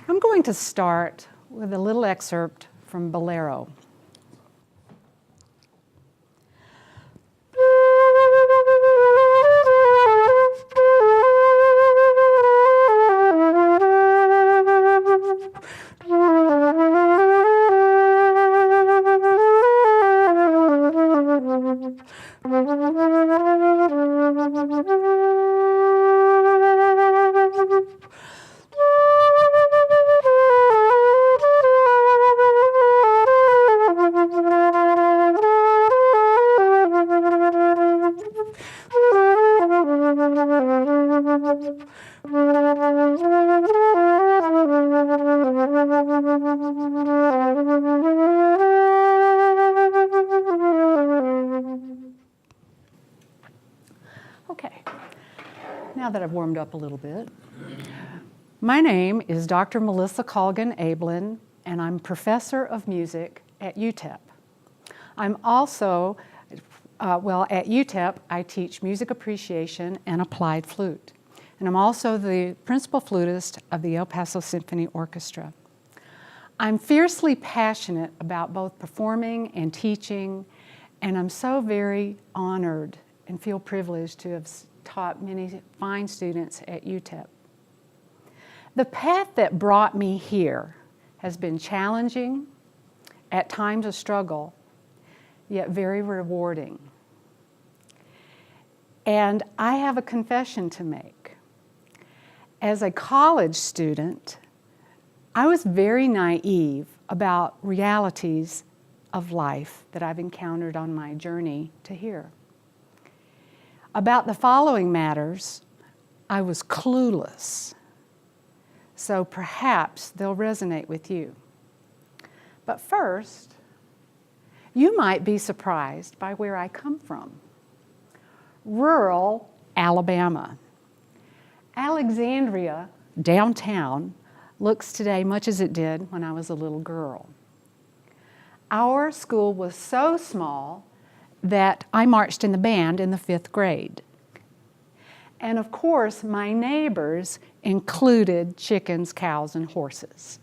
I'm going to start with a little excerpt from Bolero. Okay, now that I've warmed up a little bit, my name is Dr. Melissa Colgin Abeln, and I'm professor of music at UTEP. I'm also, at UTEP, I teach music appreciation and applied flute. And I'm also the principal flutist of the El Paso Symphony Orchestra. I'm fiercely passionate about both performing and teaching, and I'm so very honored and feel privileged to have taught many fine students at UTEP. The path that brought me here has been challenging, at times a struggle, yet very rewarding. And I have a confession to make. As a college student, I was very naive about realities of life that I've encountered on my journey to here. About the following matters, I was clueless, so perhaps they'll resonate with you. But first, you might be surprised by where I come from. Rural Alabama. Alexandria, downtown, looks today much as it did when I was a little girl. Our school was so small that I marched in the band in the 5th grade. And of course, my neighbors included chickens, cows, and horses.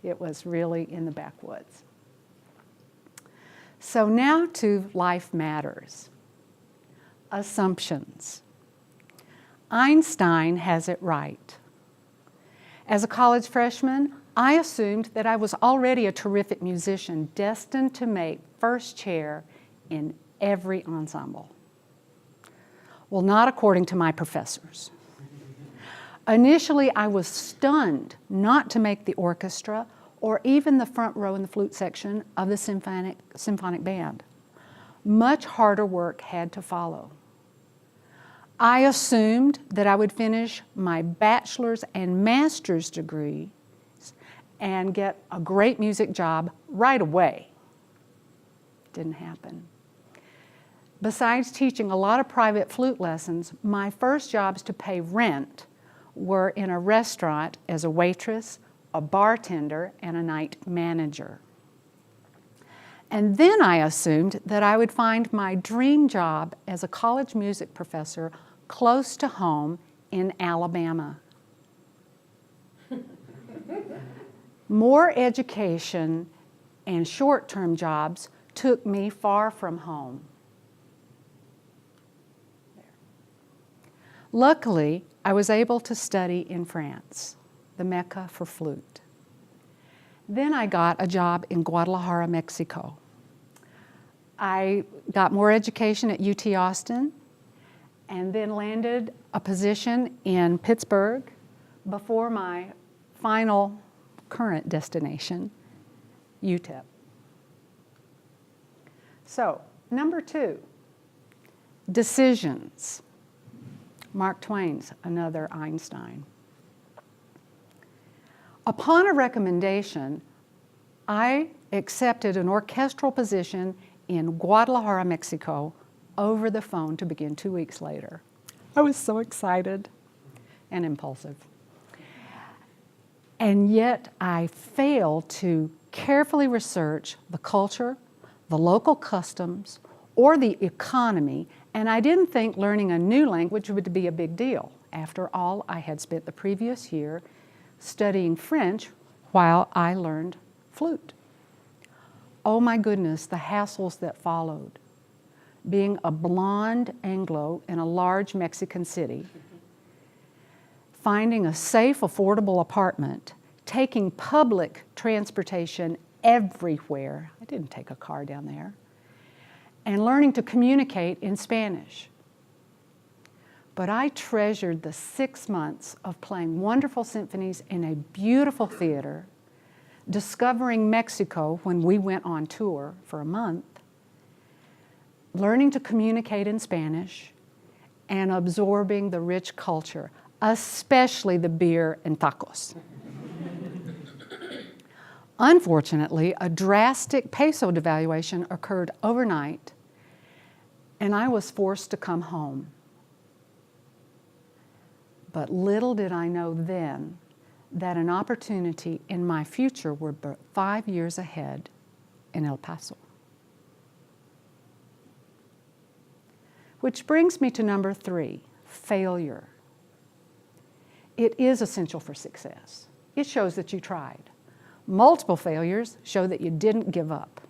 It was really in the backwoods. So now to life matters. Assumptions. Einstein has it right. As a college freshman, I assumed that I was already a terrific musician, destined to make first chair in every ensemble. Well, not according to my professors. Initially, I was stunned not to make the orchestra or even the front row in the flute section of the symphonic band. Much harder work had to follow. I assumed that I would finish my bachelor's and master's degrees and get a great music job right away. Didn't happen. Besides teaching a lot of private flute lessons, my first jobs to pay rent were in a restaurant as a waitress, a bartender, and a night manager. And then I assumed that I would find my dream job as a college music professor close to home in Alabama. More education and short-term jobs took me far from home. Luckily, I was able to study in France, the Mecca for flute. Then I got a job in Guadalajara, Mexico. I got more education at UT Austin and then landed a position in Pittsburgh before my final current destination, UTEP. So, number 2, decisions. Mark Twain's another Einstein. Upon a recommendation, I accepted an orchestral position in Guadalajara, Mexico, over the phone to begin 2 weeks later. I was so excited and impulsive. And yet I failed to carefully research the culture, the local customs, or the economy, and I didn't think learning a new language would be a big deal. After all, I had spent the previous year studying French while I learned flute. Oh my goodness, the hassles that followed. Being a blonde Anglo in a large Mexican city, finding a safe, affordable apartment, taking public transportation everywhere. I didn't take a car down there. And learning to communicate in Spanish. But I treasured the 6 months of playing wonderful symphonies in a beautiful theater, discovering Mexico when we went on tour for a month, learning to communicate in Spanish, and absorbing the rich culture, especially the beer and tacos. Unfortunately, a drastic peso devaluation occurred overnight, and I was forced to come home. But little did I know then that an opportunity in my future were but 5 years ahead in El Paso. Which brings me to number 3, failure. It is essential for success. It shows that you tried. Multiple failures show that you didn't give up.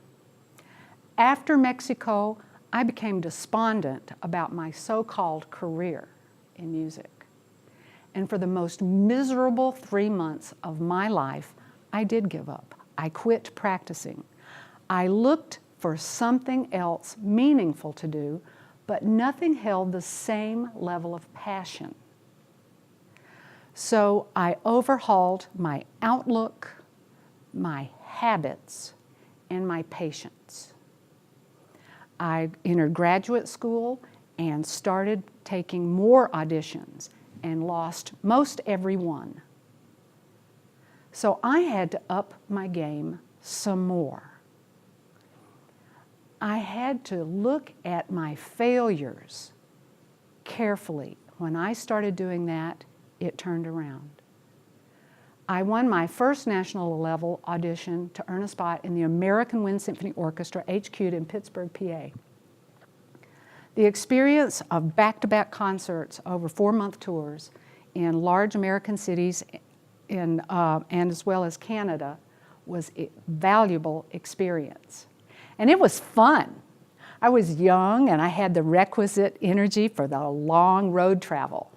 After Mexico, I became despondent about my so-called career in music. And for the most miserable 3 months of my life, I did give up. I quit practicing. I looked for something else meaningful to do, but nothing held the same level of passion. So I overhauled my outlook, my habits, and my patience. I entered graduate school and started taking more auditions and lost most every one. So I had to up my game some more. I had to look at my failures carefully. When I started doing that, it turned around. I won my first national level audition to earn a spot in the American Wind Symphony Orchestra, HQ'd in Pittsburgh, PA. The experience of back-to-back concerts over 4-month tours in large American cities and as well as Canada was a valuable experience. And it was fun. I was young and I had the requisite energy for the long road travel.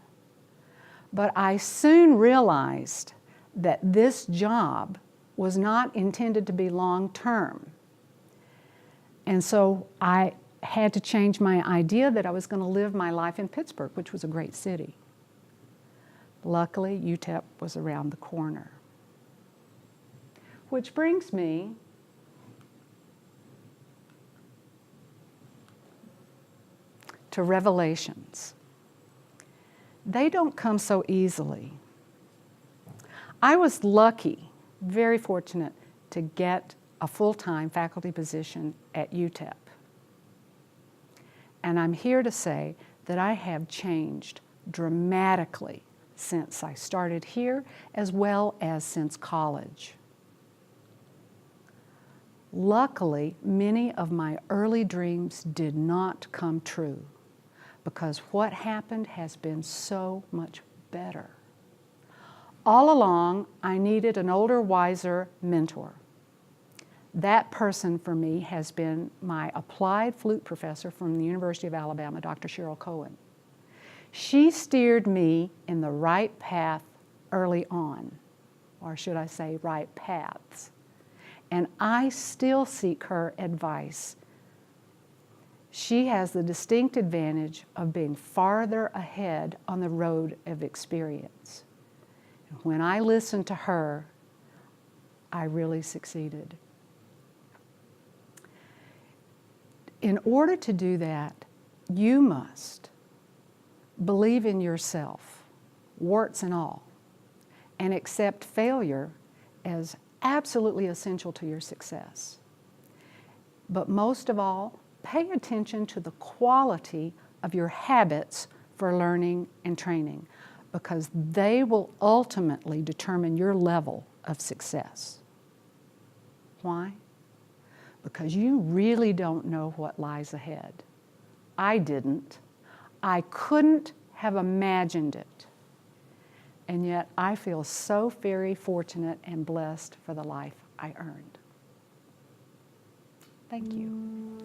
But I soon realized that this job was not intended to be long-term. And so I had to change my idea that I was going to live my life in Pittsburgh, which was a great city. Luckily, UTEP was around the corner. Which brings me to revelations. They don't come so easily. I was lucky, very fortunate, to get a full-time faculty position at UTEP. And I'm here to say that I have changed dramatically since I started here, as well as since college. Luckily, many of my early dreams did not come true, because what happened has been so much better. All along, I needed an older, wiser mentor. That person for me has been my applied flute professor from the University of Alabama, Dr. Cheryl Cohen. She steered me in the right path early on, or should I say right paths. And I still seek her advice. She has the distinct advantage of being farther ahead on the road of experience. When I listened to her, I really succeeded. In order to do that, you must believe in yourself, warts and all, and accept failure as absolutely essential to your success. But most of all, pay attention to the quality of your habits for learning and training, because they will ultimately determine your level of success. Why? Because you really don't know what lies ahead. I didn't. I couldn't have imagined it. and yet I feel so very fortunate and blessed for the life I earned. Thank you.